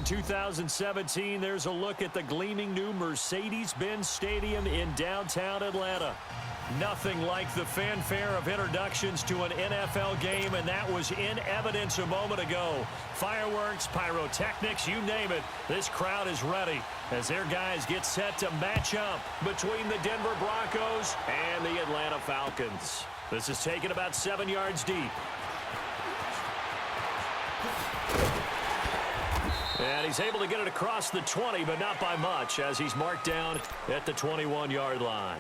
2017, there's a look at the gleaming new Mercedes-Benz Stadium in downtown Atlanta. Nothing like the fanfare of introductions to an NFL game, and that was in evidence a moment ago. Fireworks, pyrotechnics, you name it. This crowd is ready as their guys get set to match up between the Denver Broncos and the Atlanta Falcons. This is taken about 7 yards deep. And he's able to get it across the 20, but not by much, as he's marked down at the 21-yard line.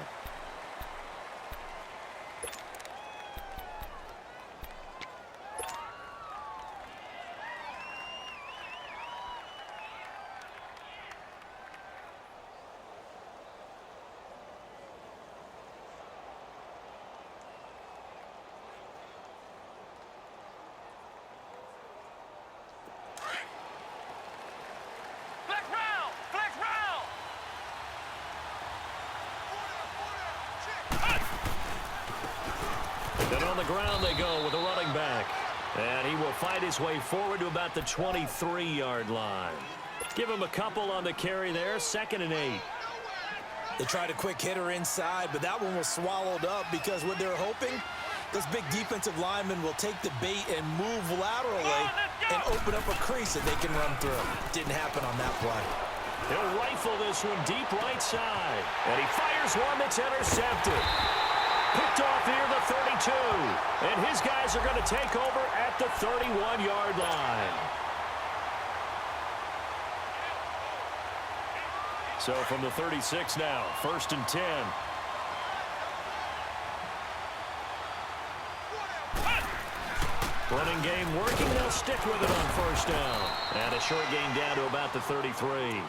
And on the ground they go with a running back. And he will fight his way forward to about the 23-yard line. Give him a couple on the carry there, 2nd and 8. They tried a quick hitter inside, but that one was swallowed up because what they're hoping, this big defensive lineman will take the bait and move laterally and open up a crease that they can run through. Didn't happen on that play. He'll rifle this one deep right side. And he fires one that's intercepted. Picked off near the 32. And his guys are going to take over at the 31-yard line. So from the 36 now, 1st and 10. Running game working. They'll stick with it on 1st down. And a short gain down to about the 33.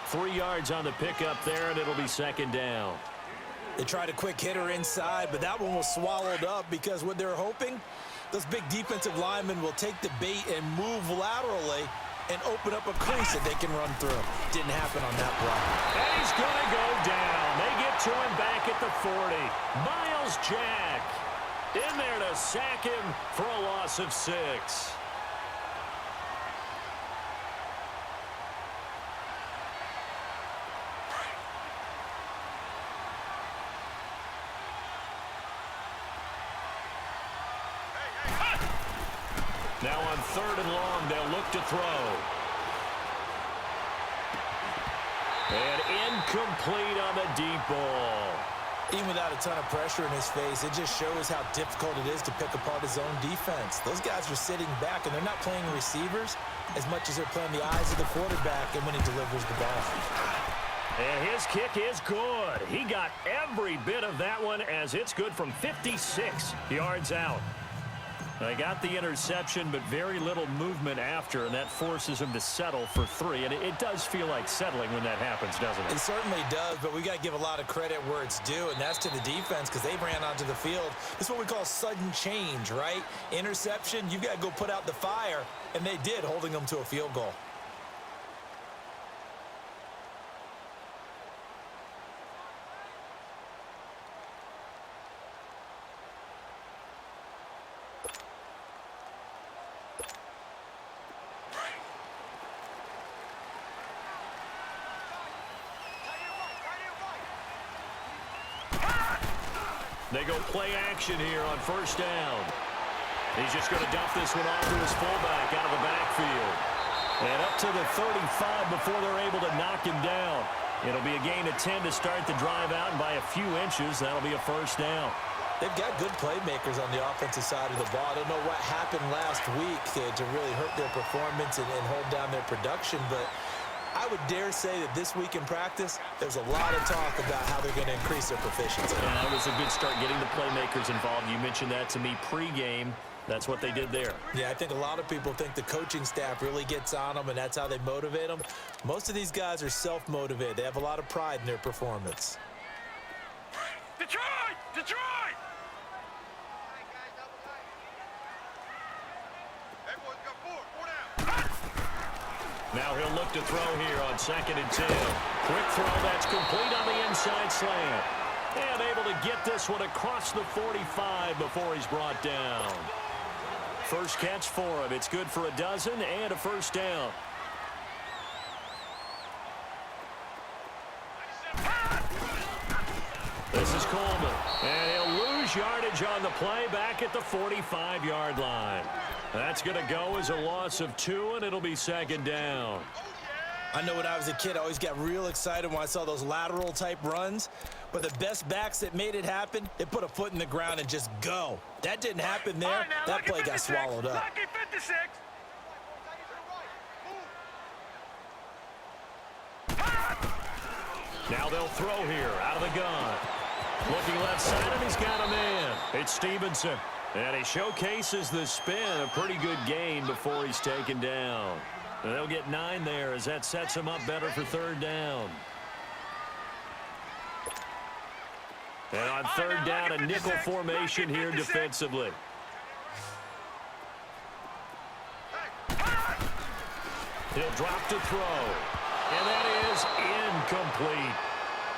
3 yards on the pickup there, and it'll be 2nd down. They tried a quick hitter inside, but that one was swallowed up because what they're hoping, this big defensive lineman will take the bait and move laterally and open up a crease that they can run through. Didn't happen on that play. And he's going to go down. They get to him back at the 40. Miles Jack in there to sack him for a loss of 6. Now on 3rd and long, they'll look to throw. And incomplete on the deep ball. Even without a ton of pressure in his face, it just shows how difficult it is to pick apart his own defense. Those guys are sitting back, and they're not playing receivers as much as they're playing the eyes of the quarterback and when he delivers the ball. And his kick is good. He got every bit of that one as it's good from 56 yards out. They got the interception, but very little movement after, and that forces him to settle for 3. And it does feel like settling when that happens, doesn't it? It certainly does, but we got to give a lot of credit where it's due, and that's to the defense because they ran onto the field. This is what we call sudden change, right? Interception, you got to go put out the fire, and they did, holding them to a field goal. They go play action here on 1st down. He's just going to dump this one off to his fullback out of the backfield. And up to the 35 before they're able to knock him down. It'll be a gain of 10 to start the drive out, and by a few inches, that'll be a 1st down. They've got good playmakers on the offensive side of the ball. I don't know what happened last week to really hurt their performance and hold down their production, but I would dare say that this week in practice, there's a lot of talk about how they're going to increase their proficiency. And that was a good start getting the playmakers involved. You mentioned that to me pregame. That's what they did there. Yeah, I think a lot of people think the coaching staff really gets on them, and that's how they motivate them. Most of these guys are self-motivated. They have a lot of pride in their performance. Detroit! Detroit! Now he'll look to throw here on 2nd and 10. Quick throw that's complete on the inside slant. And able to get this one across the 45 before he's brought down. First catch for him. It's good for a dozen and a 1st down. This is Coleman, and he'll lose yardage on the play back at the 45-yard line. That's going to go as a loss of 2, and it'll be second down. I know when I was a kid, I always got real excited when I saw those lateral-type runs. But the best backs that made it happen, they put a foot in the ground and just go. That didn't happen there. Right, that play got swallowed up. Lucky 56. Now they'll throw here out of the gun. Looking left side, and he's got a man. It's Stevenson. And he showcases the spin. A pretty good gain before he's taken down. And they'll get 9 there as that sets him up better for third down. And on third down, a nickel formation here defensively. He'll drop to throw. And that is incomplete.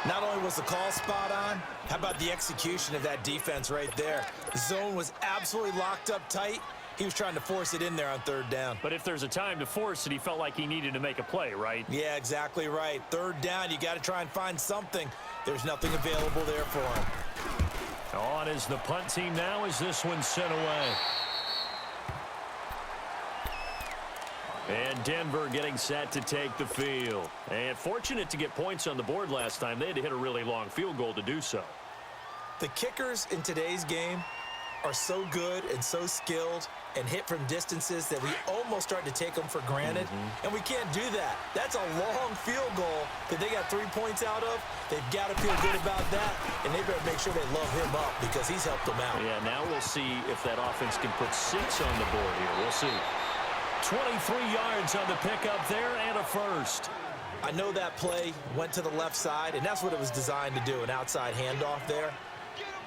Not only was the call spot on, how about the execution of that defense right there? The zone was absolutely locked up tight. He was trying to force it in there on third down. But if there's a time to force it, he felt like he needed to make a play, right? Yeah, exactly right. Third down, you got to try and find something. There's nothing available there for him. On is the punt team now as this one's sent away. And Denver getting set to take the field. And fortunate to get points on the board last time. They had to hit a really long field goal to do so. The kickers in today's game are so good and so skilled and hit from distances that we almost start to take them for granted. And we can't do that. That's a long field goal that they got 3 points out of. They've got to feel good about that, and they better make sure they love him up because he's helped them out. Yeah, now we'll see if that offense can put 6 on the board here. We'll see. 23 yards on the pickup there and a first. I know that play went to the left side, and that's what it was designed to do, an outside handoff there.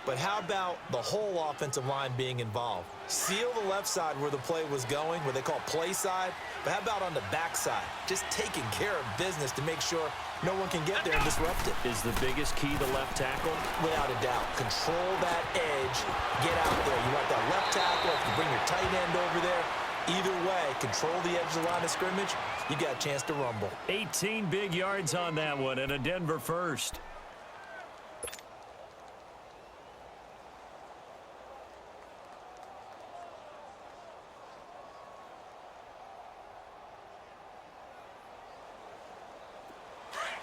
But how about the whole offensive line being involved? Seal the left side where the play was going, where they call play side. But how about on the back side? Just taking care of business to make sure no one can get there and disrupt it. Is the biggest key the left tackle? Without a doubt. Control that edge. Get out there. You want that left tackle. If you bring your tight end over there, either way, control the edge of the line of scrimmage, you got a chance to rumble. 18 big yards on that one and a Denver first.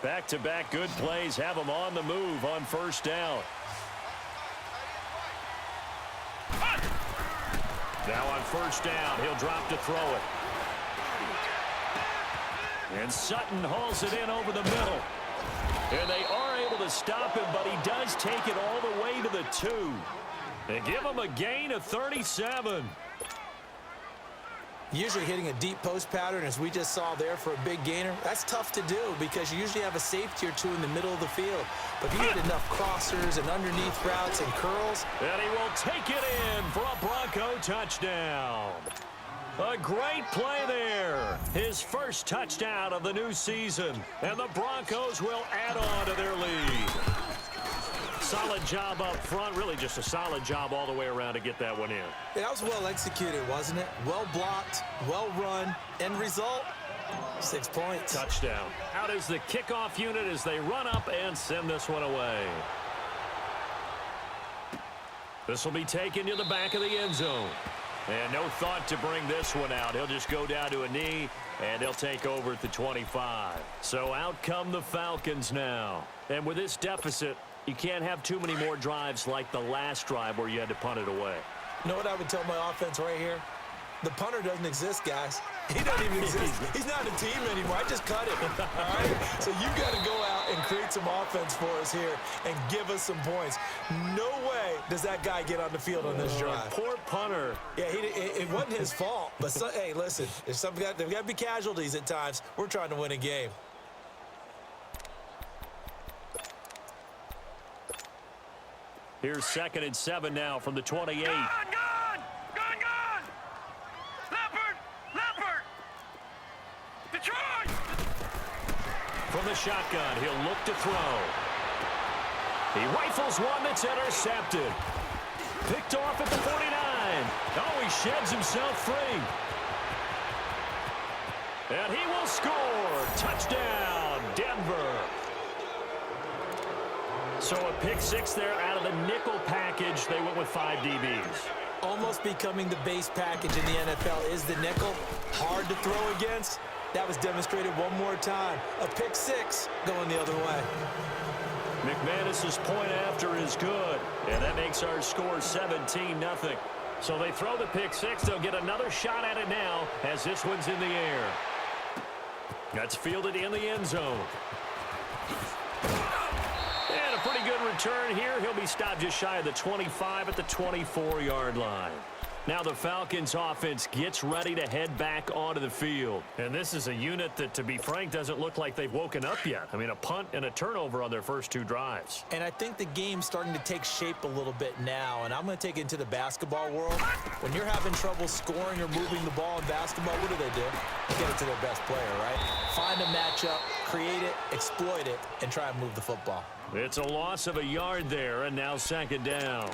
Back-to-back good plays have them on the move on first down. Now on first down, he'll drop to throw it. And Sutton hauls it in over the middle. And they are able to stop him, but he does take it all the way to the 2. They give him a gain of 37. Usually hitting a deep post pattern, as we just saw there for a big gainer, that's tough to do because you usually have a safety or 2 in the middle of the field. But if you hit enough crossers and underneath routes and curls. And he will take it in for a Bronco touchdown. A great play there. His first touchdown of the new season. And the Broncos will add on to their lead. Solid job up front. Really just a solid job all the way around to get that one in. Yeah, that was well executed, wasn't it? Well blocked, well run. End result, 6 points. Touchdown. Out is the kickoff unit as they run up and send this one away. This will be taken to the back of the end zone. And no thought to bring this one out. He'll just go down to a knee, and they'll take over at the 25. So out come the Falcons now. And with this deficit, you can't have too many more drives like the last drive where you had to punt it away. You know what I would tell my offense right here? The punter doesn't exist, guys. He doesn't even exist. He's not a team anymore. I just cut him. All right? So you've got to go out and create some offense for us here and give us some points. No way does that guy get on the field on this drive. Poor punter. Yeah, it wasn't his fault. But, hey, listen, there's got to be casualties at times. We're trying to win a game. Here's 2nd and 7 now from the 28. Gone! Leopard! Detroit! From the shotgun, he'll look to throw. He rifles one that's intercepted. Picked off at the 49. Oh, he sheds himself free. And he will score. Touchdown, Denver. So a pick six there out of the nickel package. They went with 5 DBs. Almost becoming the base package in the NFL is the nickel. Hard to throw against. That was demonstrated one more time. A pick six going the other way. McManus's point after is good, and that makes our score 17-0. So they throw the pick six. They'll get another shot at it now as this one's in the air. That's fielded in the end zone. And a pretty good return here. He'll be stopped just shy of the 25 at the 24-yard line. Now the Falcons offense gets ready to head back onto the field. And this is a unit that, to be frank, doesn't look like they've woken up yet. I mean, a punt and a turnover on their first 2 drives. And I think the game's starting to take shape a little bit now. And I'm going to take it into the basketball world. When you're having trouble scoring or moving the ball in basketball, what do? Get it to their best player, right? Find a matchup, create it, exploit it, and try and move the football. It's a loss of a yard there, and now second down.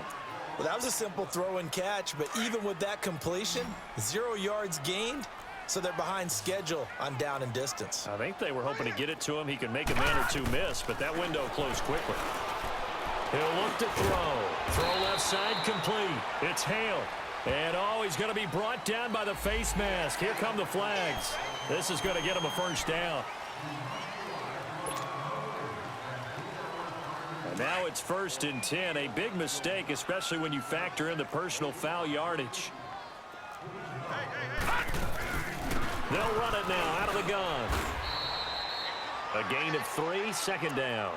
Well, that was a simple throw and catch, but even with that completion, 0 yards gained, so they're behind schedule on down and distance. I think they were hoping to get it to him. He could make a man or 2 miss, but that window closed quickly. He'll look to throw. Throw left side complete. It's Hale. And, he's going to be brought down by the face mask. Here come the flags. This is going to get him a first down. Now it's 1st and 10, a big mistake, especially when you factor in the personal foul yardage. They'll run it now out of the gun. A gain of 3, second down.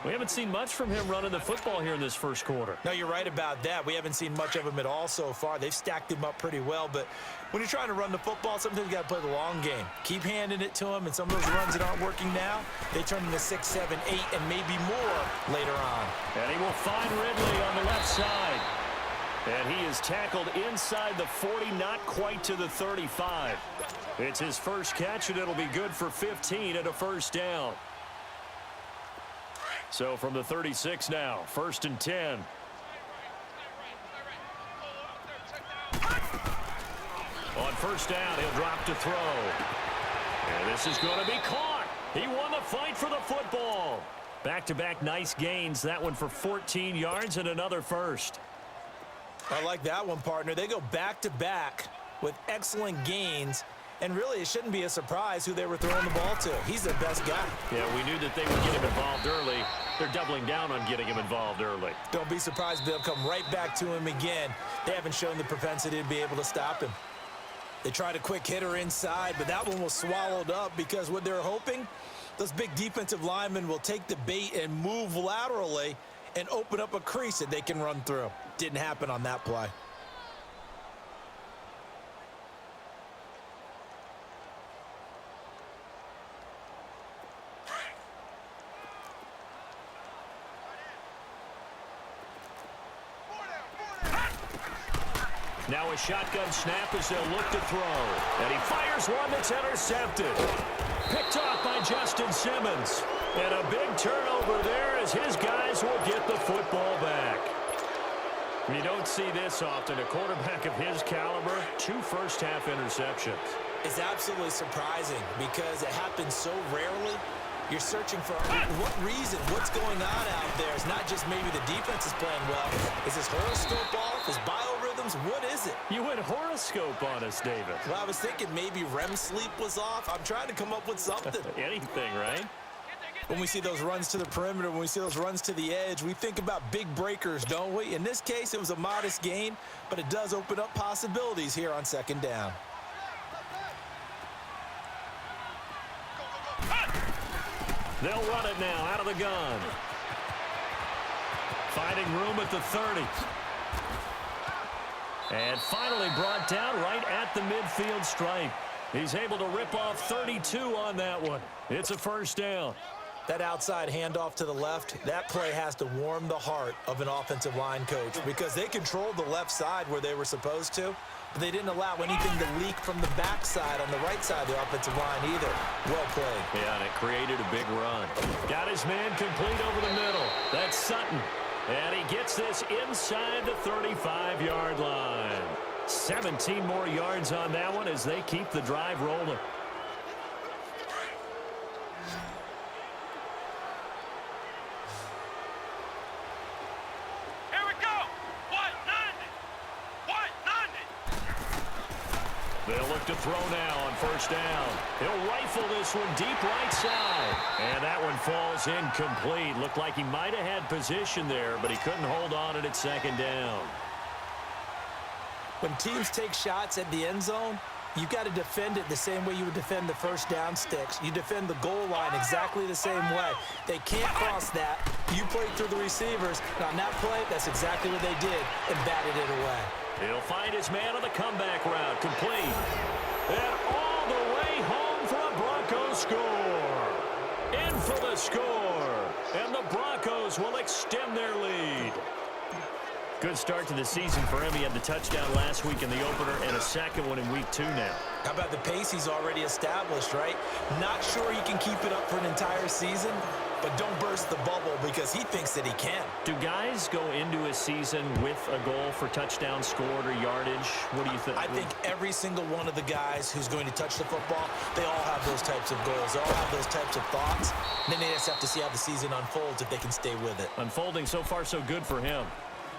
We haven't seen much from him running the football here in this first quarter. No, you're right about that. We haven't seen much of him at all so far. They've stacked him up pretty well, but when you're trying to run the football, sometimes you got to play the long game. Keep handing it to him, and some of those runs that aren't working now, they turn into 6, 7, 8, and maybe more later on. And he will find Ridley on the left side. And he is tackled inside the 40, not quite to the 35. It's his first catch, and it'll be good for 15 and a first down. So from the 36 now, 1st and 10. On first down, he'll drop to throw. And this is going to be caught. He won the fight for the football. Back-to-back nice gains. That one for 14 yards and another first. I like that one, partner. They go back-to-back with excellent gains. And really, it shouldn't be a surprise who they were throwing the ball to. He's their best guy. Yeah, we knew that they would get him involved early. They're doubling down on getting him involved early. Don't be surprised if they'll come right back to him again. They haven't shown the propensity to be able to stop him. They tried a quick hitter inside, but that one was swallowed up because what they're hoping, those big defensive linemen will take the bait and move laterally and open up a crease that they can run through. Didn't happen on that play. Now a shotgun snap as they'll look to throw. And he fires one that's intercepted. Picked off by Justin Simmons. And a big turnover there as his guys will get the football back. You don't see this often. A quarterback of his caliber, 2 first-half interceptions. It's absolutely surprising because it happens so rarely. You're searching for what reason, what's going on out there. It's not just maybe the defense is playing well. Is this horoscope off? Is biorhythms? What is it? You went horoscope on us, David. Well, I was thinking maybe REM sleep was off. I'm trying to come up with something. Anything, right? When we see those runs to the perimeter, when we see those runs to the edge, we think about big breakers, don't we? In this case, it was a modest gain, but it does open up possibilities here on second down. They'll run it now out of the gun. Finding room at the 30. And finally brought down right at the midfield stripe. He's able to rip off 32 on that one. It's a first down. That outside handoff to the left, that play has to warm the heart of an offensive line coach because they controlled the left side where they were supposed to, but they didn't allow anything to leak from the backside on the right side of the offensive line either. Well played. Yeah, and it created a big run. Got his man complete over the middle. That's Sutton. And he gets this inside the 35-yard line. 17 more yards on that one as they keep the drive rolling. to throw now on first down. He'll rifle this one deep right side. And that one falls incomplete. Looked like he might have had position there, but he couldn't hold on it at second down. When teams take shots at the end zone, you've got to defend it the same way you would defend the first down sticks. You defend the goal line exactly the same way. They can't cross that. You played through the receivers. And on that play, that's exactly what they did and batted it away. He'll find his man on the comeback route. Complete. And all the way home for a Broncos score. In for the score. And the Broncos will extend their lead. Good start to the season for him. He had the touchdown last week in the opener and a second one in week 2 now. How about the pace he's already established, right? Not sure he can keep it up for an entire season, but don't burst the bubble because he thinks that he can. Do guys go into a season with a goal for touchdown scored or yardage? What do you think? I think every single one of the guys who's going to touch the football, they all have those types of goals. They all have those types of thoughts. And then they just have to see how the season unfolds if they can stay with it. Unfolding so far so good for him.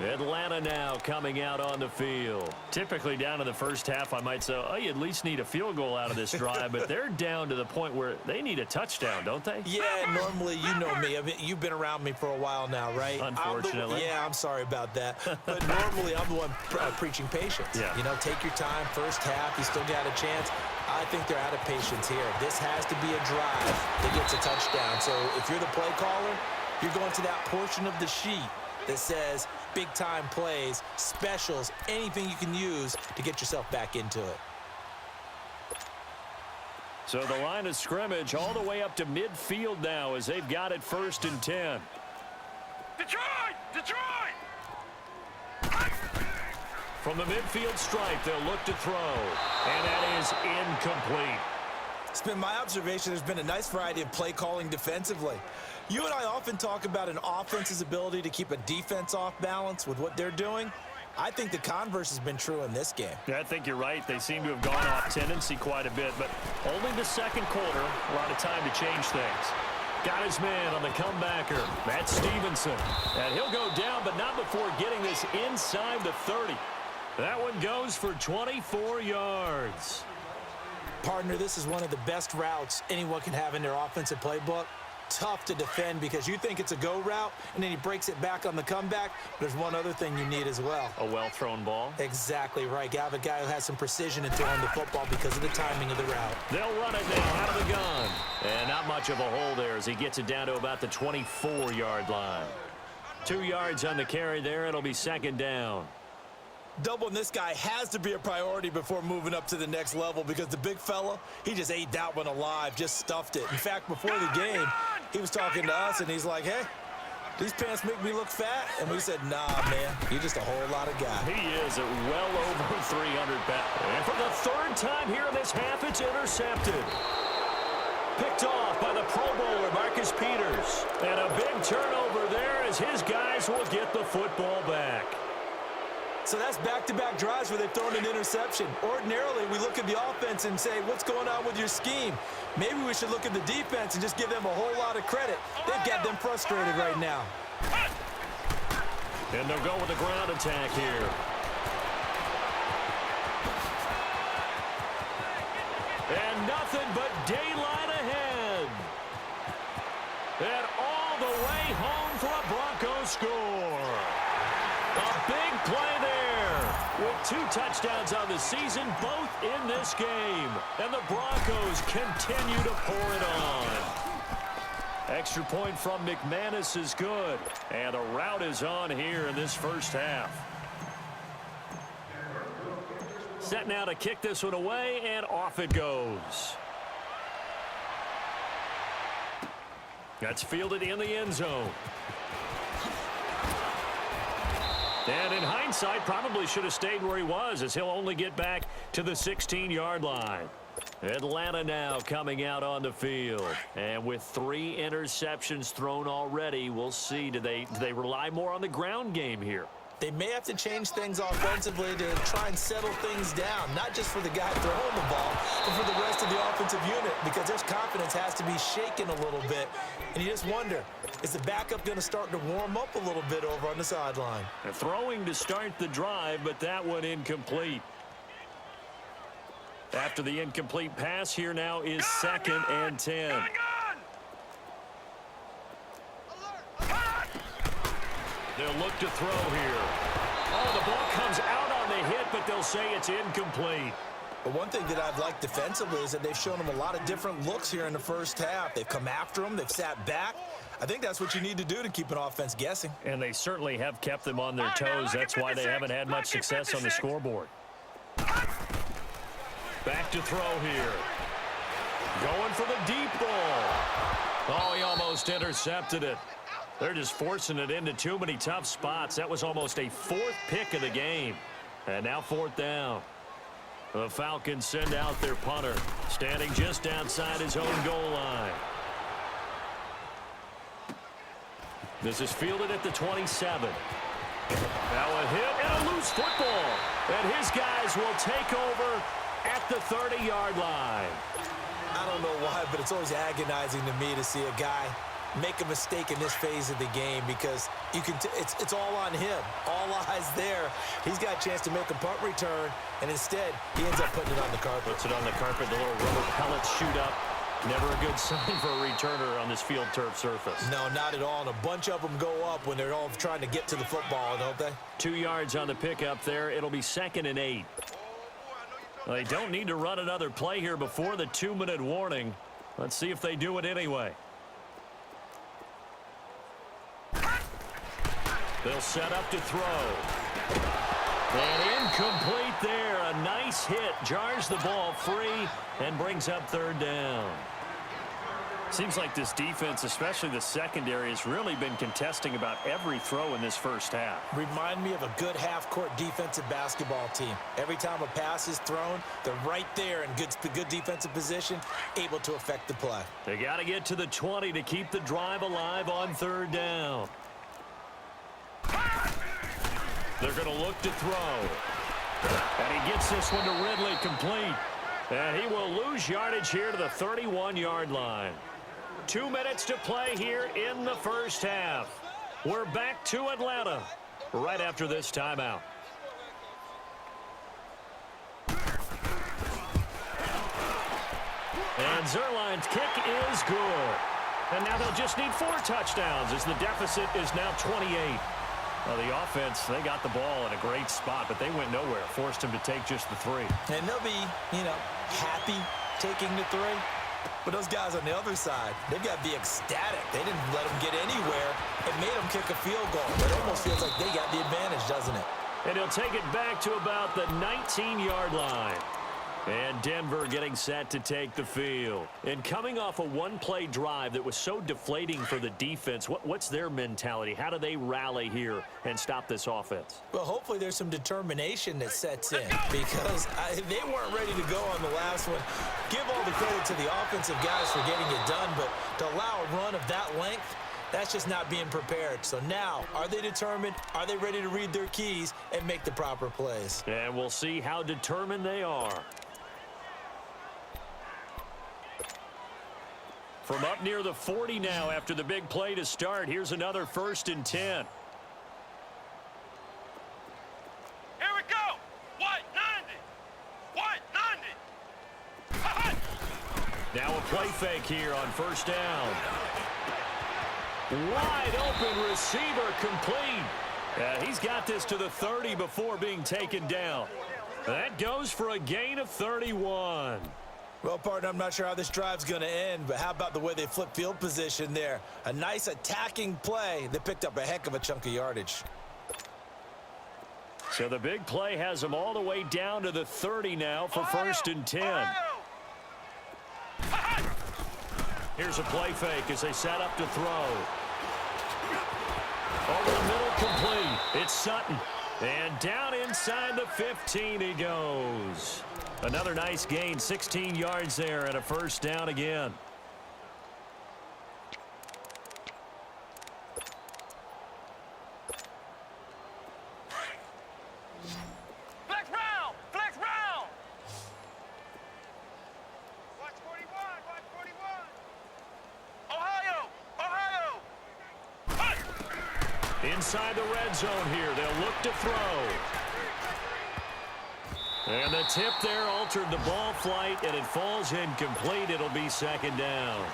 Atlanta now coming out on the field. Typically down to the first half, I might say, oh, you at least need a field goal out of this drive, but they're down to the point where they need a touchdown, don't they? Yeah, normally, you know me. I mean, you've been around me for a while now, right? Unfortunately. I'm sorry about that. But normally, I'm the one preaching patience. Yeah. You know, take your time. First half, you still got a chance. I think they're out of patience here. This has to be a drive that gets a touchdown. So if you're the play caller, you're going to that portion of the sheet that says big-time plays, specials, anything you can use to get yourself back into it. So the line of scrimmage all the way up to midfield now as they've got it 1st and 10. Detroit! Detroit! From the midfield stripe, they'll look to throw. And that is incomplete. It's been my observation there's been a nice variety of play calling defensively. You and I often talk about an offense's ability to keep a defense off balance with what they're doing. I think the converse has been true in this game. Yeah, I think you're right. They seem to have gone off tendency quite a bit, but only the second quarter, a lot of time to change things. Got his man on the comebacker. That's Stevenson. And he'll go down, but not before getting this inside the 30. That one goes for 24 yards. Partner, this is one of the best routes anyone can have in their offensive playbook. Tough to defend because you think it's a go route, and then he breaks it back on the comeback. There's one other thing you need as well. A well-thrown ball. Exactly right. You have a guy who has some precision in throwing the football because of the timing of the route. They'll run it now out of the gun. And not much of a hole there as he gets it down to about the 24-yard line. 2 yards on the carry there. It'll be second down. Doubling this guy has to be a priority before moving up to the next level because the big fella, he just ate that one alive, just stuffed it. In fact, before the game, he was talking to us, and he's like, hey, these pants make me look fat? And we said, nah, man, you're just a whole lot of guy. He is at well over 300 pounds. And for the third time here in this half, it's intercepted. Picked off by the Pro Bowler, Marcus Peters. And a big turnover there as his guys will get the football back. So that's back-to-back drives where they've thrown an interception. Ordinarily, we look at the offense and say, what's going on with your scheme? Maybe we should look at the defense and just give them a whole lot of credit. They've got them frustrated right now. And they'll go with the ground attack here. And nothing but daylight ahead. And all the way home for a Broncos score. A big play there with 2 touchdowns on the season, both in this game. And the Broncos continue to pour it on. Extra point from McManus is good. And a route is on here in this first half. Set now to kick this one away, and off it goes. That's fielded in the end zone. And in hindsight, probably should have stayed where he was as he'll only get back to the 16-yard line. Atlanta now coming out on the field. And with 3 interceptions thrown already, we'll see. Do they rely more on the ground game here? They may have to change things offensively to try and settle things down, not just for the guy throwing the ball, but for the rest of the offensive unit, because their confidence has to be shaken a little bit. And you just wonder, is the backup going to start to warm up a little bit over on the sideline? Throwing to start the drive, but that one incomplete. After the incomplete pass, here now is 2nd and 10. Gun! They'll look to throw here. Oh, the ball comes out on the hit, but they'll say it's incomplete. But one thing that I've liked defensively is that they've shown them a lot of different looks here in the first half. They've come after them. They've sat back. I think that's what you need to do to keep an offense guessing. And they certainly have kept them on their toes. That's why they haven't had much success on the scoreboard. Back to throw here. Going for the deep ball. Oh, he almost intercepted it. They're just forcing it into too many tough spots. That was almost a 4th pick of the game. And now 4th down. The Falcons send out their punter, standing just outside his own goal line. This is fielded at the 27. Now a hit and a loose football. And his guys will take over at the 30-yard line. I don't know why, but it's always agonizing to me to see a guy make a mistake in this phase of the game because you can it's all on him. All eyes there. He's got a chance to make a punt return, and instead he ends up putting it on the carpet. Puts it on the carpet. The little rubber pellets shoot up. Never a good sign for a returner on this field turf surface. No, not at all. And a bunch of them go up when they're all trying to get to the football, don't they? 2 yards on the pickup there. It'll be 2nd and 8. Well, they don't need to run another play here before the 2-minute warning. Let's see if they do it anyway. They'll set up to throw. And incomplete there. A nice hit. Jars the ball free and brings up 3rd down. Seems like this defense, especially the secondary, has really been contesting about every throw in this first half. Remind me of a good half-court defensive basketball team. Every time a pass is thrown, they're right there in good defensive position, able to affect the play. They got to get to the 20 to keep the drive alive on 3rd down. They're going to look to throw. And he gets this one to Ridley complete. And he will lose yardage here to the 31-yard line. 2 minutes to play here in the first half. We're back to Atlanta right after this timeout. And Zerline's kick is good. And now they'll just need 4 touchdowns as the deficit is now 28. Well, the offense, they got the ball in a great spot, but they went nowhere. Forced him to take just the 3. And they'll be, happy taking the 3. But those guys on the other side, they've got to be ecstatic. They didn't let them get anywhere. It made them kick a field goal. It almost feels like they got the advantage, doesn't it? And he'll take it back to about the 19-yard line. And Denver getting set to take the field. And coming off a one-play drive that was so deflating for the defense, what's their mentality? How do they rally here and stop this offense? Well, hopefully there's some determination that sets in because they weren't ready to go on the last one. Give all the credit to the offensive guys for getting it done, but to allow a run of that length, that's just not being prepared. So now, are they determined? Are they ready to read their keys and make the proper plays? And we'll see how determined they are. From up near the 40 now after the big play to start. Here's another 1st and 10. Here we go. White 90. White 90. Now a play fake here on 1st down. Wide open receiver complete. He's got this to the 30 before being taken down. That goes for a gain of 31. Well, partner, I'm not sure how this drive's going to end, but how about the way they flip field position there? A nice attacking play that picked up a heck of a chunk of yardage. So the big play has them all the way down to the 30 now for 1st and 10. Here's a play fake as they set up to throw. Over the middle, complete. It's Sutton. And down inside the 15 he goes. Another nice gain, 16 yards there and a 1st down again. Flex round. Flex round. Watch 41. Watch 41. Ohio. Inside the red zone here. They'll look to throw. And the tip there altered the ball flight, and it falls incomplete. It'll be second down.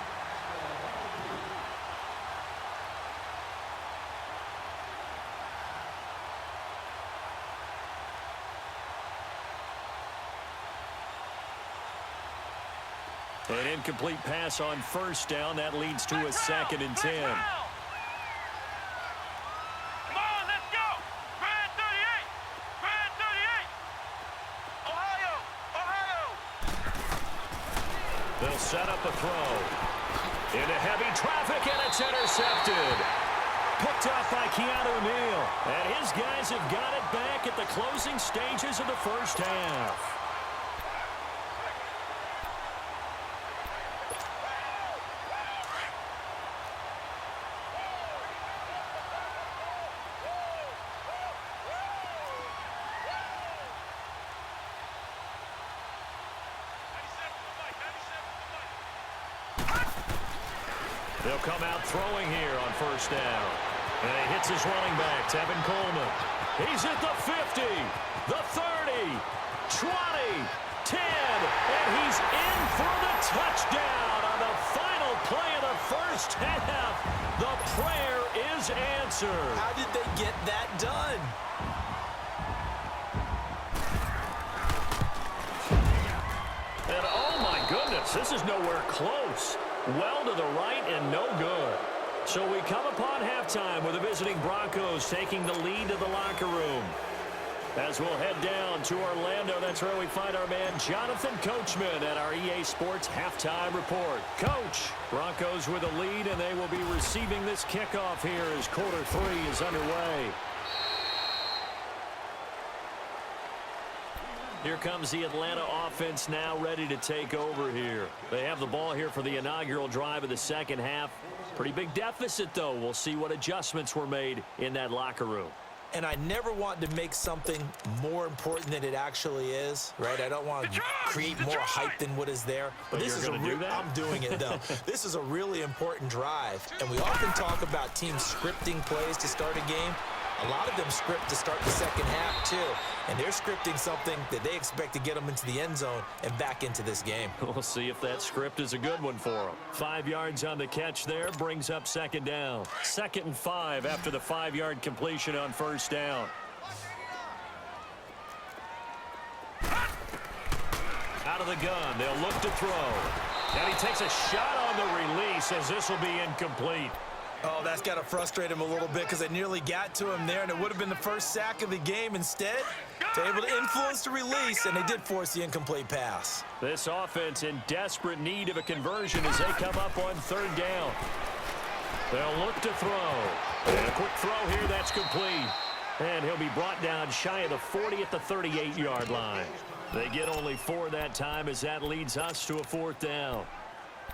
An incomplete pass on first down. That leads to a second and 10. Come on, let's go. Grand 38. Grand 38. Ohio. Ohio. They'll set up a throw. Into heavy traffic, and it's intercepted. Picked up by Keanu Neal. And his guys have got it back at the closing stages of the first half. They'll come out throwing here on first down. And he hits his running back, Tevin Coleman. He's at the 50, the 30, 20, 10, and he's in for the touchdown on the final play of the first half. The prayer is answered. How did they get that done? And oh my goodness, this is nowhere close. Well to the right and no good. So we come upon halftime with the visiting Broncos taking the lead to the locker room. As we'll head down to Orlando, that's where we find our man Jonathan Coachman at our EA Sports Halftime Report. Coach, Broncos with a lead, and they will be receiving this kickoff here as quarter 3 is underway. Here comes the Atlanta offense now ready to take over here. They have the ball here for the inaugural drive of the second half. Pretty big deficit, though. We'll see what adjustments were made in that locker room. And I never want to make something more important than it actually is, right? I don't want to create more hype than what is there. But this is I'm doing it, though. This is a really important drive. And we often talk about teams scripting plays to start a game. A lot of them script to start the second half, too. And they're scripting something that they expect to get them into the end zone and back into this game. We'll see if that script is a good one for them. 5 yards on the catch there brings up second down. 2nd and 5 after the 5-yard completion on first down. Out of the gun, they'll look to throw. And he takes a shot on the release as this will be incomplete. Oh, that's got to frustrate him a little bit because they nearly got to him there, and it would have been the first sack of the game. Instead, they're able to influence the release, and they did force the incomplete pass. This offense in desperate need of a conversion as they come up on third down. They'll look to throw. And a quick throw here, that's complete. And he'll be brought down shy of the 40 at the 38-yard line. They get only 4 that time as that leads us to a 4th down.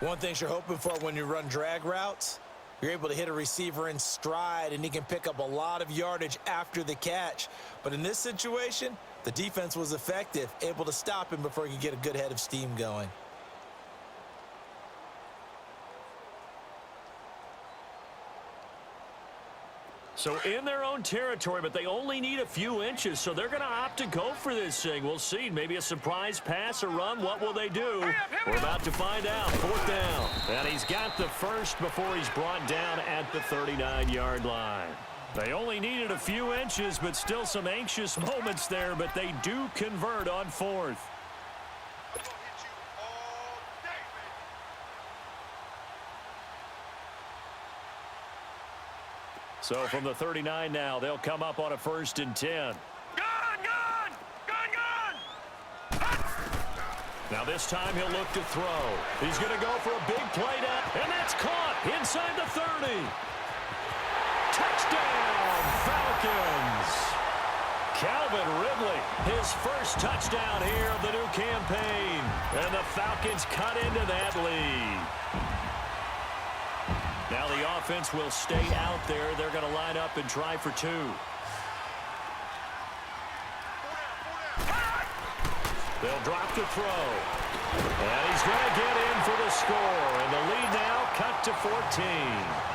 One thing you're hoping for when you run drag routes, you're able to hit a receiver in stride, and he can pick up a lot of yardage after the catch. But in this situation, the defense was effective, able to stop him before he could get a good head of steam going. So in their own territory, but they only need a few inches, so they're going to opt to go for this thing. We'll see. Maybe a surprise pass or run. What will they do? We're about to find out. 4th down. And he's got the first before he's brought down at the 39-yard line. They only needed a few inches, but still some anxious moments there, but they do convert on 4th. So from the 39 now, they'll come up on a 1st and 10. Gun, gun! Gun, gun! Now this time he'll look to throw. He's going to go for a big play down, and that's caught inside the 30. Touchdown, Falcons! Calvin Ridley, his first touchdown here of the new campaign. And the Falcons cut into that lead. Now the offense will stay out there. They're going to line up and try for 2. They'll drop to throw. And he's going to get in for the score. And the lead now cut to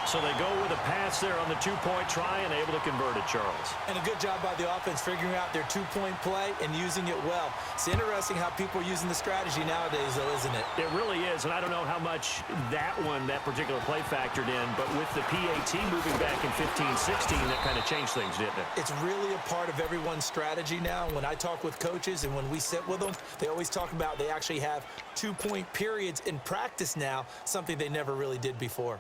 So they go with a pass there on the two-point try and able to convert it, Charles. And a good job by the offense figuring out their two-point play and using it well. It's interesting how people are using the strategy nowadays, though, isn't it? It really is, and I don't know how much that particular play factored in, but with the PAT moving back in 15-16, that kind of changed things, didn't it? It's really a part of everyone's strategy now. When I talk with coaches and when we sit with them, they always talk about they actually have two-point periods in practice now, something they never really did before.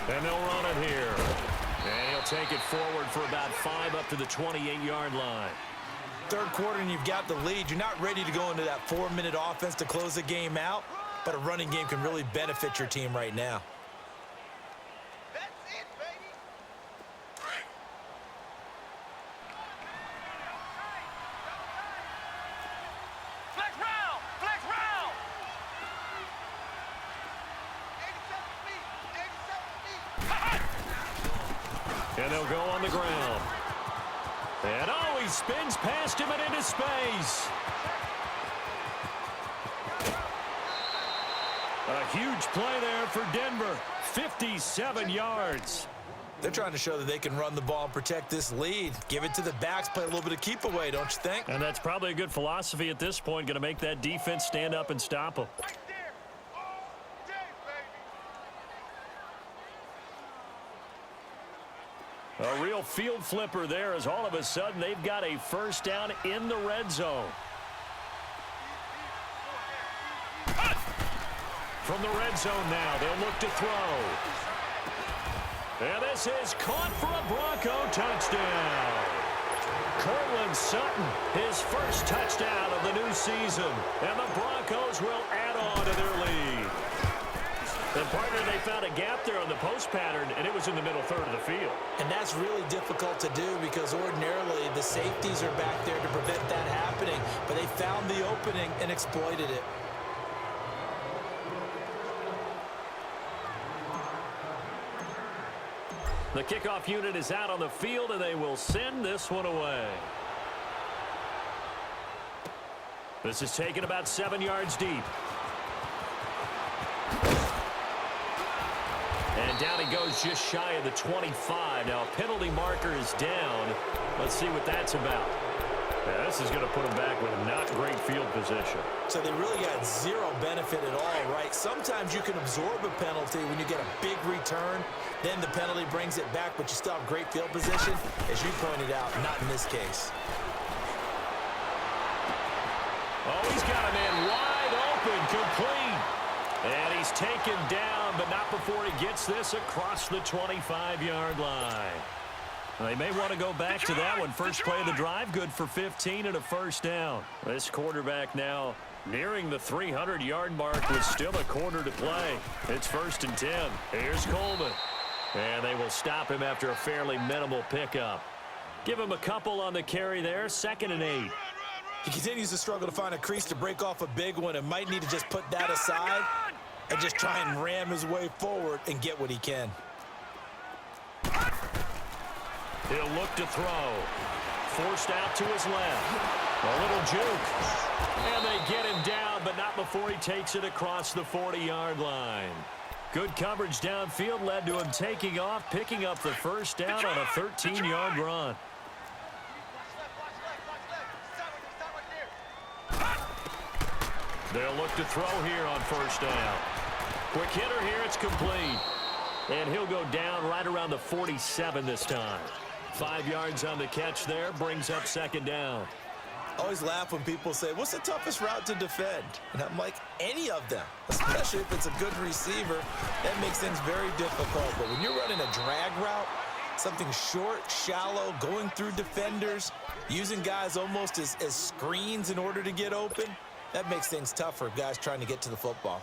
And they'll run it here. And he'll take it forward for about 5 up to the 28-yard line. Third quarter and you've got the lead. You're not ready to go into that 4-minute offense to close the game out, but a running game can really benefit your team right now. That's it, baby. Flex round! Flex round! 87 feet! 87 feet! And they'll go on the ground. And oh, he spins past him and into space. A huge play there for Denver. 57 yards. They're trying to show that they can run the ball and protect this lead. Give it to the backs, play a little bit of keep away, don't you think? And that's probably a good philosophy at this point. Going to make that defense stand up and stop them. Right there! All day, baby! A real field flipper there as all of a sudden they've got a first down in the red zone. From the red zone now, they'll look to throw. And this is caught for a Bronco touchdown. Cortland Sutton, his first touchdown of the new season. And the Broncos will add on to their lead. And partner, they found a gap there on the post pattern, and it was in the middle third of the field. And that's really difficult to do because ordinarily the safeties are back there to prevent that happening. But they found the opening and exploited it. The kickoff unit is out on the field, and they will send this one away. This is taken about 7 yards deep. And down he goes just shy of the 25. Now a penalty marker is down. Let's see what that's about. Yeah, this is going to put them back with not great field position. So they really got zero benefit at all, right? Sometimes you can absorb a penalty when you get a big return. Then the penalty brings it back, but you still have great field position. As you pointed out, not in this case. Oh, he's got a man wide open, complete. And he's taken down, but not before he gets this across the 25-yard line. They may want to go back to that one. First play of the drive, good for 15 and a first down. This quarterback now nearing the 300-yard mark with still a quarter to play. It's 1st and 10. Here's Coleman. And they will stop him after a fairly minimal pickup. Give him a couple on the carry there, 2nd and 8. He continues to struggle to find a crease to break off a big one and might need to just put that aside and just try and ram his way forward and get what he can. He'll look to throw. Forced out to his left. A little juke. And they get him down, but not before he takes it across the 40-yard line. Good coverage downfield led to him taking off, picking up the first down on a 13-yard run. They'll look to throw here on first down. Quick hitter here, it's complete. And he'll go down right around the 47 this time. 5 yards on the catch there, brings up 2nd down. I always laugh when people say, what's the toughest route to defend? And I'm like, any of them, especially if it's a good receiver. That makes things very difficult. But when you're running a drag route, something short, shallow, going through defenders, using guys almost as screens in order to get open, that makes things tough for guys trying to get to the football.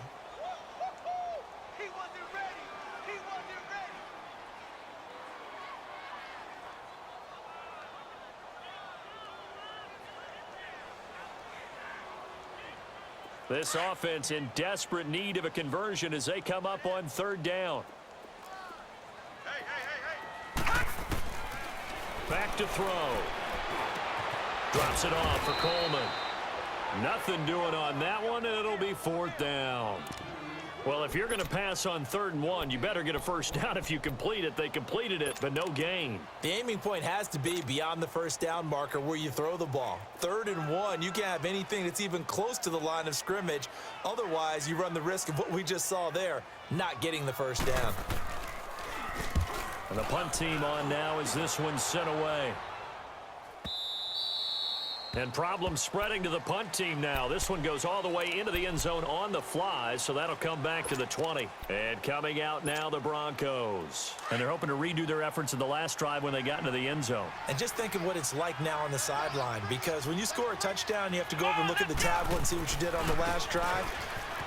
He wasn't ready. He wasn't ready. This offense in desperate need of a conversion as they come up on 3rd down. Hey, hey, hey, hey. Back to throw. Drops it off for Coleman. Nothing doing on that one, and it'll be 4th down. Well, if you're going to pass on 3rd and 1, you better get a first down if you complete it. They completed it, but no gain. The aiming point has to be beyond the first down marker where you throw the ball. 3rd and 1, you can't have anything that's even close to the line of scrimmage. Otherwise, you run the risk of what we just saw there, not getting the first down. And the punt team on now as this one's sent away. And problems spreading to the punt team now. This one goes all the way into the end zone on the fly, so that'll come back to the 20. And coming out now, the Broncos. And they're hoping to redo their efforts in the last drive when they got into the end zone. And just think of what it's like now on the sideline, because when you score a touchdown, you have to go over and look at the tablet and see what you did on the last drive.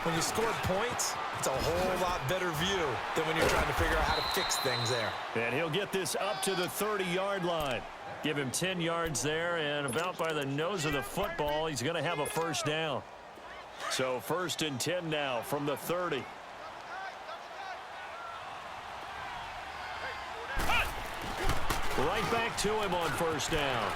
When you scored points, it's a whole lot better view than when you're trying to figure out how to fix things there. And he'll get this up to the 30-yard line. Give him 10 yards there, and about by the nose of the football, he's going to have a first down. So 1st and 10 now from the 30. Right back to him on 1st down.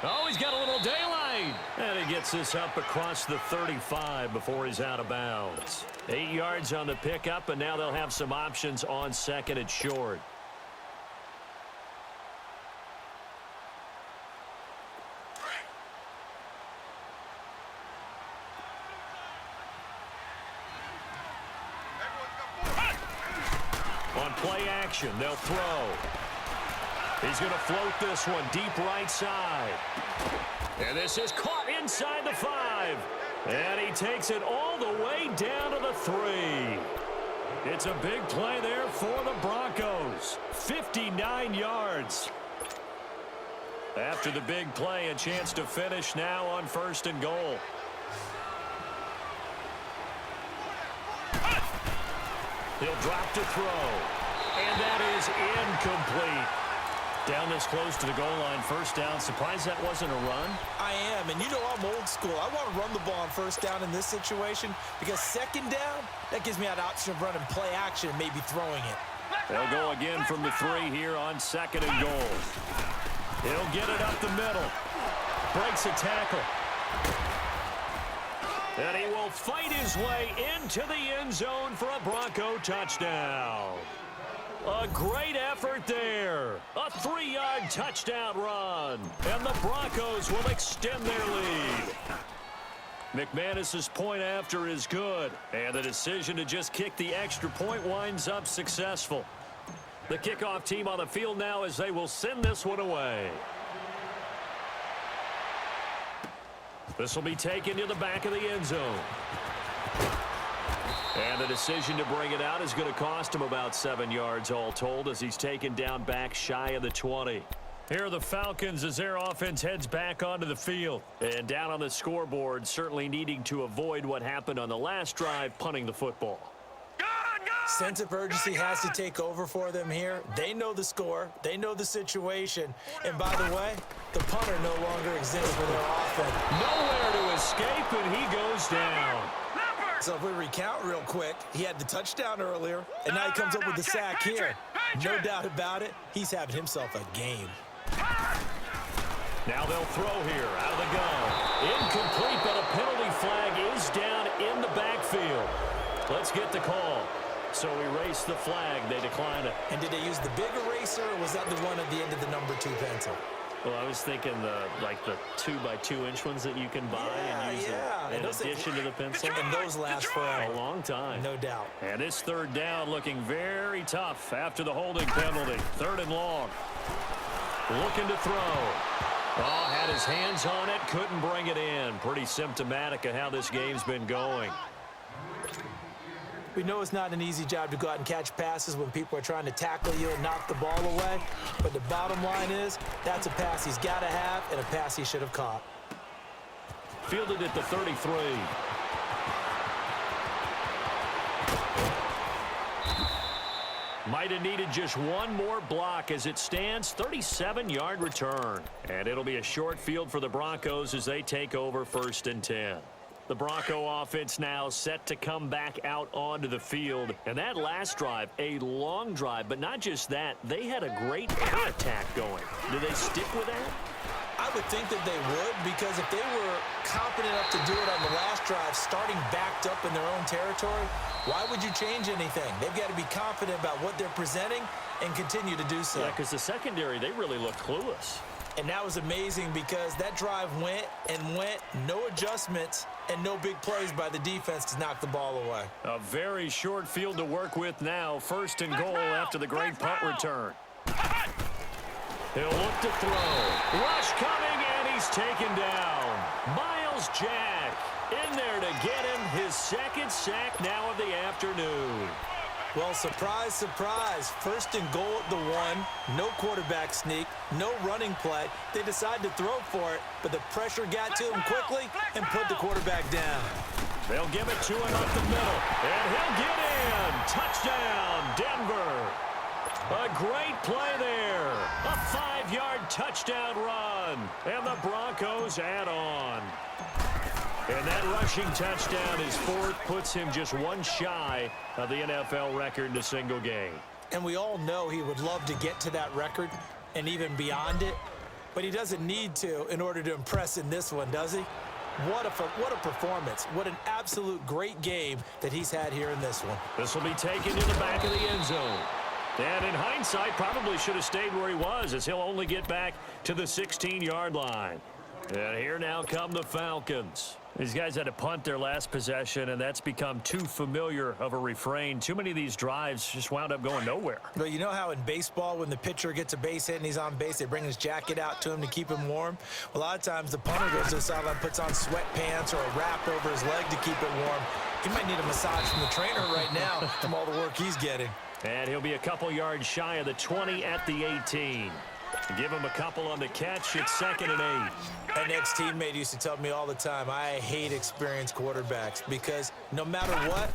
Oh, he's got a little daylight. And he gets this up across the 35 before he's out of bounds. 8 yards on the pickup, and now they'll have some options on 2nd and short. On play action, they'll throw. He's going to float this one deep right side. And this is caught inside the 5. And he takes it all the way down to the 3. It's a big play there for the Broncos. 59 yards. After the big play, a chance to finish now on 1st and goal. He'll drop to throw. And that is incomplete. Down this close to the goal line, 1st down. Surprised that wasn't a run? I am, and you know I'm old school. I want to run the ball on 1st down in this situation because 2nd down, that gives me an option of running play action and maybe throwing it. They'll go again from the 3 here on 2nd and goal. He'll get it up the middle. Breaks a tackle. And he will fight his way into the end zone for a Bronco touchdown. A great effort there. A 3-yard touchdown run. And the Broncos will extend their lead. McManus's point after is good. And the decision to just kick the extra point winds up successful. The kickoff team on the field now as they will send this one away. This will be taken to the back of the end zone. And the decision to bring it out is going to cost him about 7 yards all told as he's taken down back shy of the 20. Here are the Falcons as their offense heads back onto the field. And down on the scoreboard, certainly needing to avoid what happened on the last drive, punting the football. Sense of urgency has to take over for them here. They know the score. They know the situation. And by the way, the punter no longer exists for their offense. Nowhere to escape, and he goes down. So if we recount real quick, he had the touchdown earlier, and now he comes up with the sack here. No doubt about it, he's having himself a game. Now they'll throw here out of the gun. Incomplete, but a penalty flag is down in the backfield. Let's get the call. So erase the flag. They decline it. And did they use the big eraser, or was that the one at the end of the number 2 pencil? Well, I was thinking the 2x2-inch ones that you can buy and use in addition to the pencil. And those last for a long time. No doubt. And this 3rd down looking very tough after the holding penalty. 3rd and long. Looking to throw. Oh, had his hands on it, couldn't bring it in. Pretty symptomatic of how this game's been going. We know it's not an easy job to go out and catch passes when people are trying to tackle you and knock the ball away. But the bottom line is, that's a pass he's got to have and a pass he should have caught. Fielded at the 33. Might have needed just one more block as it stands. 37-yard return. And it'll be a short field for the Broncos as they take over 1st and 10. The Bronco offense now set to come back out onto the field. And that last drive, a long drive, but not just that. They had a great air attack going. Do they stick with that? I would think that they would, because if they were confident enough to do it on the last drive, starting backed up in their own territory, why would you change anything? They've got to be confident about what they're presenting and continue to do so. Yeah, because the secondary, they really look clueless. And that was amazing because that drive went and went, no adjustments, and no big plays by the defense to knock the ball away. A very short field to work with now. First and goal after the great punt return. He'll look to throw. Rush coming, and he's taken down. Miles Jack in there to get him his second sack now of the afternoon. Well, surprise, surprise. First and goal at the 1. No quarterback sneak. No running play. They decide to throw for it, but the pressure got to him quickly and put the quarterback down. They'll give it to him up the middle, and he'll get in. Touchdown, Denver. A great play there. A 5-yard touchdown run, and the Broncos add on. And that rushing touchdown, his fourth, puts him just one shy of the NFL record in a single game. And we all know he would love to get to that record and even beyond it, but he doesn't need to in order to impress in this one, does he? What a performance. What an absolute great game that he's had here in this one. This will be taken to the back of the end zone. And in hindsight, probably should have stayed where he was, as he'll only get back to the 16-yard line. And here now come the Falcons. These guys had to punt their last possession, and that's become too familiar of a refrain. Too many of these drives just wound up going nowhere. But you know how in baseball, when the pitcher gets a base hit and he's on base, they bring his jacket out to him to keep him warm? Well, a lot of times the punter goes to the sideline, puts on sweatpants or a wrap over his leg to keep it warm. He might need a massage from the trainer right now from all the work he's getting. And he'll be a couple yards shy of the 20 at the 18. Give him a couple on the catch. It's 2nd and 8. An ex-teammate used to tell me all the time, I hate experienced quarterbacks because no matter what,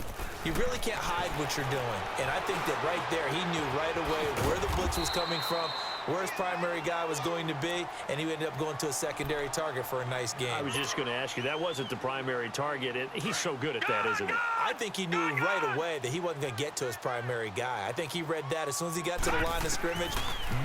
you really can't hide what you're doing. And I think that right there, he knew right away where the blitz was coming from, where his primary guy was going to be, and he ended up going to a secondary target for a nice game. I was just going to ask you, that wasn't the primary target. He's so good at that, isn't he? I think he knew right away that he wasn't going to get to his primary guy. I think he read that as soon as he got to the line of scrimmage,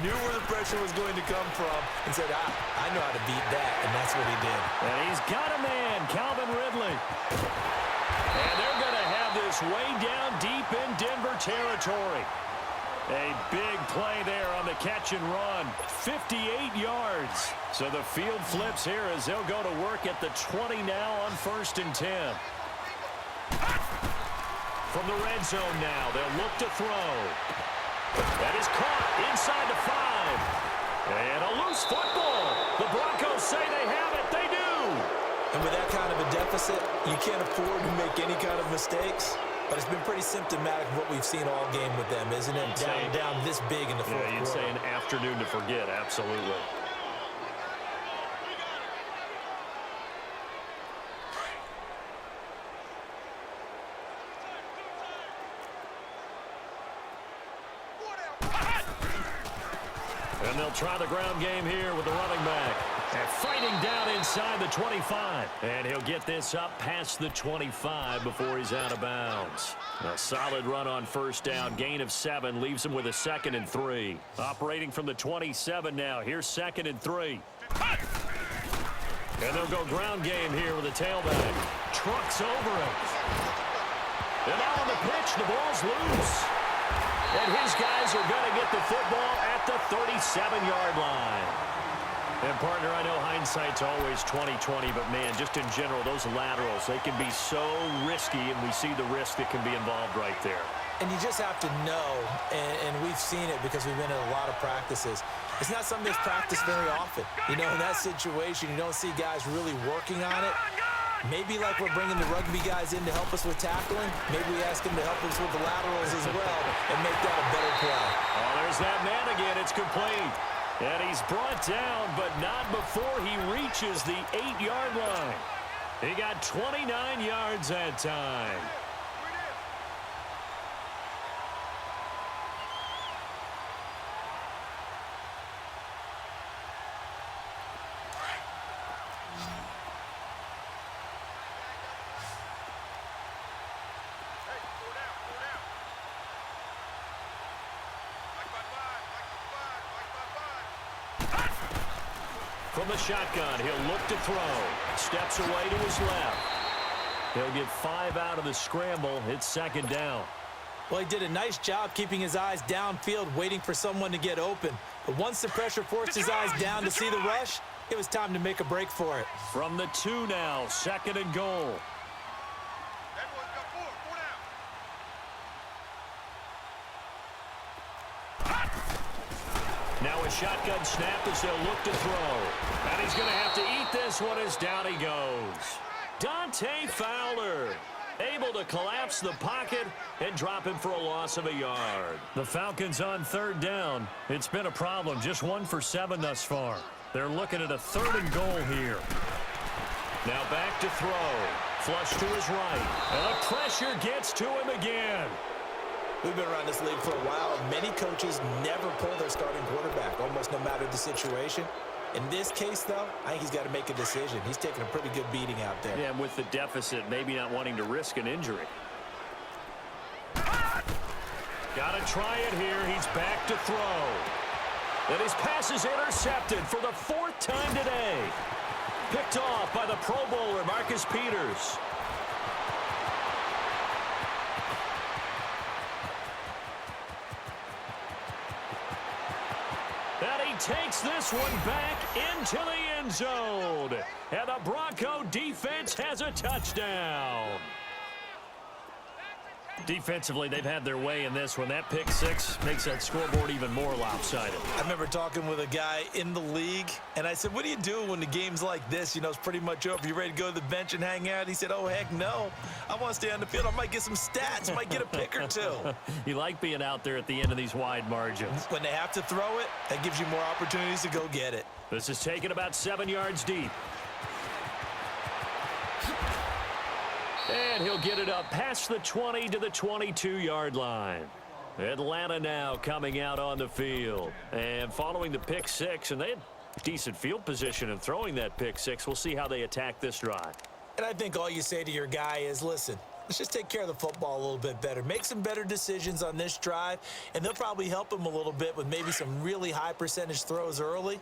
knew where the pressure was going to come from, and said, I know how to beat that, and that's what he did. And he's got a man, Calvin Ridley. And they're going to have this way down deep in Denver territory. A big play there on the catch and run. 58 yards. So the field flips here as they'll go to work at the 20 now on 1st and 10. From the red zone now, they'll look to throw. That is caught inside the 5. And a loose football. The Broncos say they have it. They do. And with that kind of a deficit, you can't afford to make any kind of mistakes. But it's been pretty symptomatic of what we've seen all game with them, isn't it? Down this big in the fourth quarter. You'd say an afternoon to forget, absolutely. And they'll try the ground game here with the running back. And fighting down inside the 25. And he'll get this up past the 25 before he's out of bounds. A solid run on 1st down. Gain of 7 leaves him with a 2nd and 3. Operating from the 27 now. Here's 2nd and 3. And they'll go ground game here with a tailback. Trucks over it. And now on the pitch, the ball's loose. And his guys are going to get the football at the 37-yard line. And, partner, I know hindsight's always 20/20, but, man, just in general, those laterals, they can be so risky, and we see the risk that can be involved right there. And you just have to know, and we've seen it because we've been in a lot of practices. It's not something that's practiced very often. You know, in that situation, you don't see guys really working on it. Maybe like we're bringing the rugby guys in to help us with tackling, maybe we ask them to help us with the laterals as well and make that a better play. Oh, there's that man again. It's complete. And he's brought down, but not before he reaches the 8-yard line. He got 29 yards that time. From the shotgun, he'll look to throw. Steps away to his left. He'll get 5 out of the scramble. It's second down. Well, he did a nice job keeping his eyes downfield, waiting for someone to get open. But once the pressure forced his eyes down to see the rush, it was time to make a break for it. From the 2 now, second and goal. Everyone's got 4. 4 down. Now a shotgun snap as they'll look to throw. And he's going to have to eat this one as down he goes. Dante Fowler able to collapse the pocket and drop him for a loss of a yard. The Falcons on third down. It's been a problem. Just 1 for 7 thus far. They're looking at a 3rd and goal here. Now back to throw. Flush to his right. And the pressure gets to him again. We've been around this league for a while, and many coaches never pull their starting quarterback, almost no matter the situation. In this case, though, I think he's got to make a decision. He's taking a pretty good beating out there. Yeah, and with the deficit, maybe not wanting to risk an injury. Got to try it here. He's back to throw. And his pass is intercepted for the 4th time today. Picked off by the Pro Bowler, Marcus Peters. And he takes this one back into the end zone. And the Bronco defense has a touchdown. Defensively, they've had their way in this one. That pick 6 makes that scoreboard even more lopsided. I remember talking with a guy in the league, and I said, what do you do when the game's like this? You know, it's pretty much over. You ready to go to the bench and hang out? He said, oh, heck no. I want to stay on the field. I might get some stats. Might get a pick or 2. You like being out there at the end of these wide margins. When they have to throw it, that gives you more opportunities to go get it. This is taken about 7 yards deep. And he'll get it up past the 20 to the 22-yard line. Atlanta now coming out on the field. And following the pick 6, and they had decent field position in throwing that pick 6. We'll see how they attack this drive. And I think all you say to your guy is, listen, let's just take care of the football a little bit better. Make some better decisions on this drive, and they'll probably help him a little bit with maybe some really high percentage throws early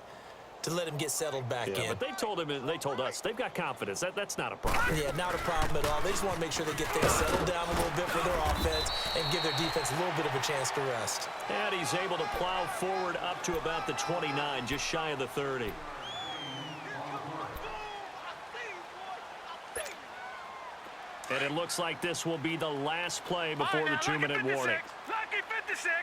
to let him get settled back in. But they told him, and they told us, they've got confidence. That's not a problem. Yeah, not a problem at all. They just want to make sure they get things settled down a little bit for their offense and give their defense a little bit of a chance to rest. And he's able to plow forward up to about the 29, just shy of the 30. And it looks like this will be the last play before the 2-minute warning. Lucky 56.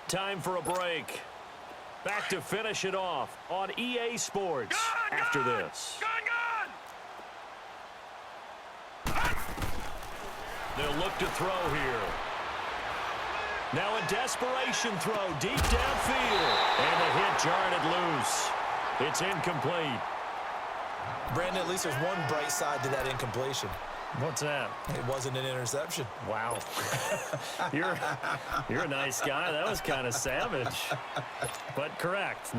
Time for a break. Back to finish it off on EA Sports after this. They'll look to throw here. Now a desperation throw deep downfield. And the hit jarred it loose. It's incomplete. Brandon, at least there's one bright side to that incompletion. What's that? It wasn't an interception. Wow. You're a nice guy. That was kind of savage. But correct.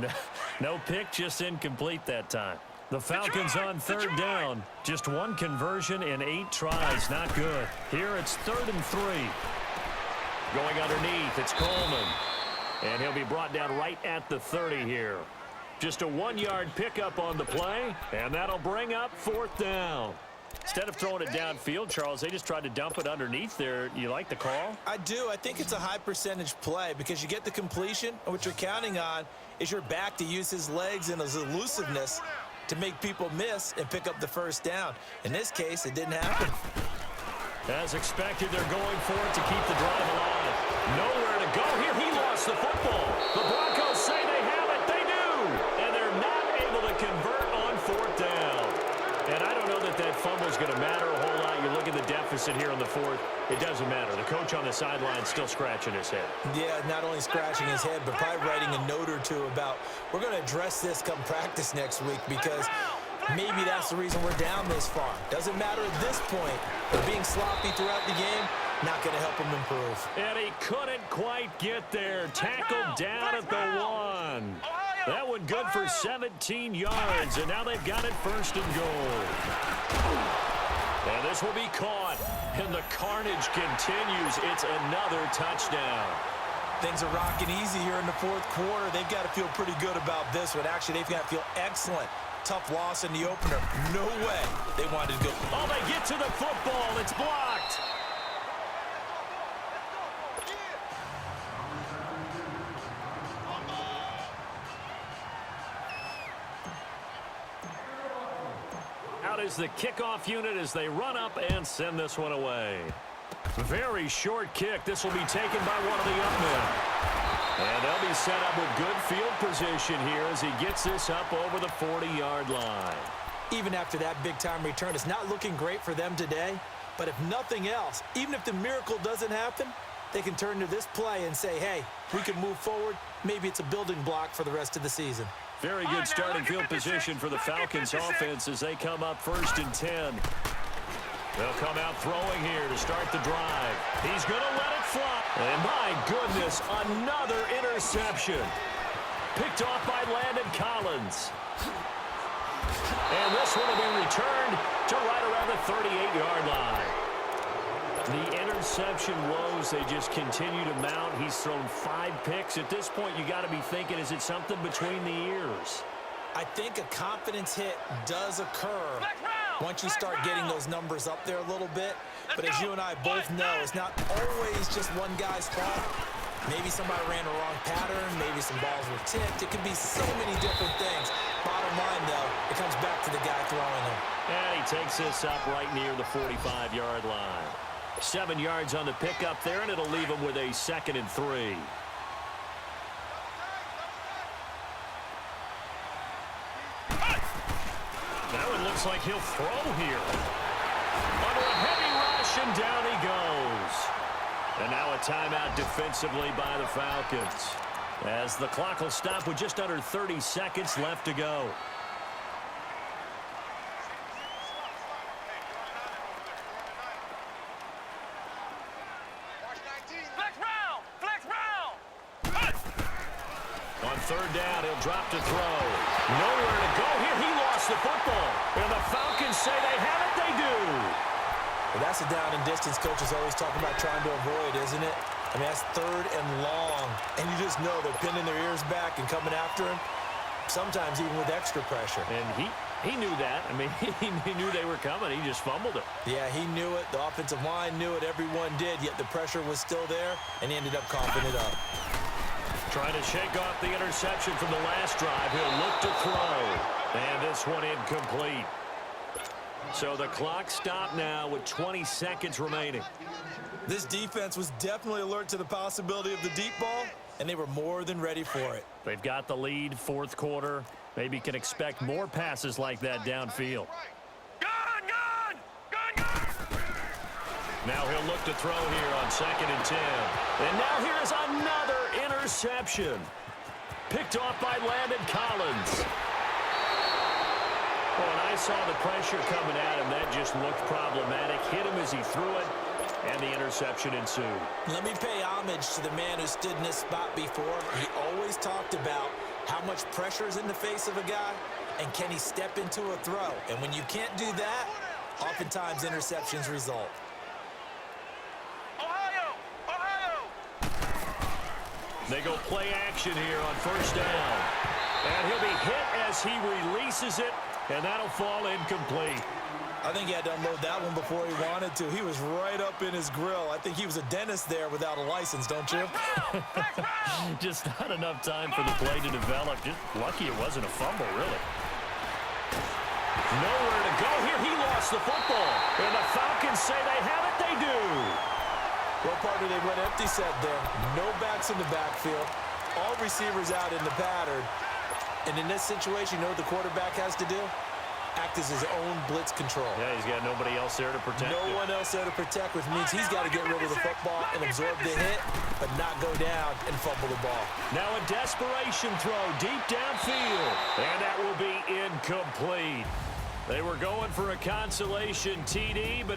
No pick, just incomplete that time. The Falcons on third down. Just 1 conversion in 8 tries. Not good. Here it's 3rd and 3. Going underneath, it's Coleman. And he'll be brought down right at the 30 here. Just a 1-yard pickup on the play, and that'll bring up 4th down. Instead of throwing it downfield, Charles, they just tried to dump it underneath there. You like the call? I do. I think it's a high percentage play because you get the completion, and what you're counting on is your back to use his legs and his elusiveness to make people miss and pick up the 1st down. In this case, it didn't happen. As expected, they're going for it to keep the drive alive. Nowhere to go here. He lost the football. The Broncos say they have it. They do. And they're not able to convert on 4th down. And I don't know that that fumble's going to matter a whole lot. You look at the deficit here on the 4th. It doesn't matter. The coach on the sideline still scratching his head. Yeah, not only scratching his head, but probably writing a note or two about, we're going to address this come practice next week because maybe that's the reason we're down this far. Doesn't matter at this point. But being sloppy throughout the game, not going to help him improve. And he couldn't quite get there. Tackled down at the 1. That one good for 17 yards, and now they've got it 1st and goal. And this will be caught. And the carnage continues. It's another touchdown. Things are rocking easy here in the fourth quarter. They've got to feel pretty good about this one. Actually, they've got to feel excellent. Tough loss in the opener. No way they wanted to go. Oh, they get to the football. It's blocked. Out is the kickoff unit as they run up and send this one away. Very short kick. This will be taken by one of the up men. And they'll be set up with good field position here as he gets this up over the 40-yard line. Even after that big-time return, it's not looking great for them today. But if nothing else, even if the miracle doesn't happen, they can turn to this play and say, hey, we can move forward. Maybe it's a building block for the rest of the season. Very good starting field position for the Falcons offense as they come up 1st and 10. They'll come out throwing here to start the drive. He's going to let it fly. And my goodness, another interception. Picked off by Landon Collins. And this one will be returned to right around the 38-yard line. The interception woes, they just continue to mount. He's thrown 5 picks. At this point, you got to be thinking, is it something between the ears? I think a confidence hit does occur once you start getting those numbers up there a little bit. But as you and I both know, it's not always just one guy's fault. Maybe somebody ran a wrong pattern. Maybe some balls were tipped. It can be so many different things. Bottom line, though, it comes back to the guy throwing them. And he takes this up right near the 45-yard line. 7 yards on the pickup there, and it'll leave him with a 2nd and 3. Now it looks like he'll throw here. Under a heavy rush, and down he goes. And now a timeout defensively by the Falcons, as the clock will stop with just under 30 seconds left to go. On 3rd down, he'll drop to throw. Nowhere to go here. He lost the football. And the Falcons say they have it. They do. Well, that's a down and distance coach is always talking about trying to avoid, isn't it? I mean, that's 3rd and long. And you just know they're pinning their ears back and coming after him, sometimes even with extra pressure. And he knew that. I mean, he knew they were coming. He just fumbled it. Yeah, he knew it. The offensive line knew it. Everyone did, yet the pressure was still there, and he ended up coughing it up. Trying to shake off the interception from the last drive. He'll look to throw. And this one incomplete. So the clock stopped now with 20 seconds remaining. This defense was definitely alert to the possibility of the deep ball, and they were more than ready for it. They've got the lead, 4th quarter. Maybe can expect more passes like that downfield. Now he'll look to throw here on 2nd and 10. And now here's another interception. Picked off by Landon Collins. Well, and I saw the pressure coming at him. That just looked problematic. Hit him as he threw it, and the interception ensued. Let me pay homage to the man who stood in this spot before. He always talked about how much pressure is in the face of a guy, and can he step into a throw. And when you can't do that, oftentimes interceptions result. They go play action here on 1st down. And he'll be hit as he releases it, and that'll fall incomplete. I think he had to unload that one before he wanted to. He was right up in his grill. I think he was a dentist there without a license, don't you? Just not enough time for the play to develop. Just lucky it wasn't a fumble, really. Nowhere to go here. He lost the football. And the Falcons say they have it. They do. Well, partner, they went empty set there. No backs in the backfield. All receivers out in the pattern. And in this situation, you know what the quarterback has to do? Act as his own blitz control. Yeah, he's got nobody else there to protect him. No one else there to protect, which means he's got to get rid of the football and absorb the hit, but not go down and fumble the ball. Now a desperation throw deep downfield. And that will be incomplete. They were going for a consolation TD, but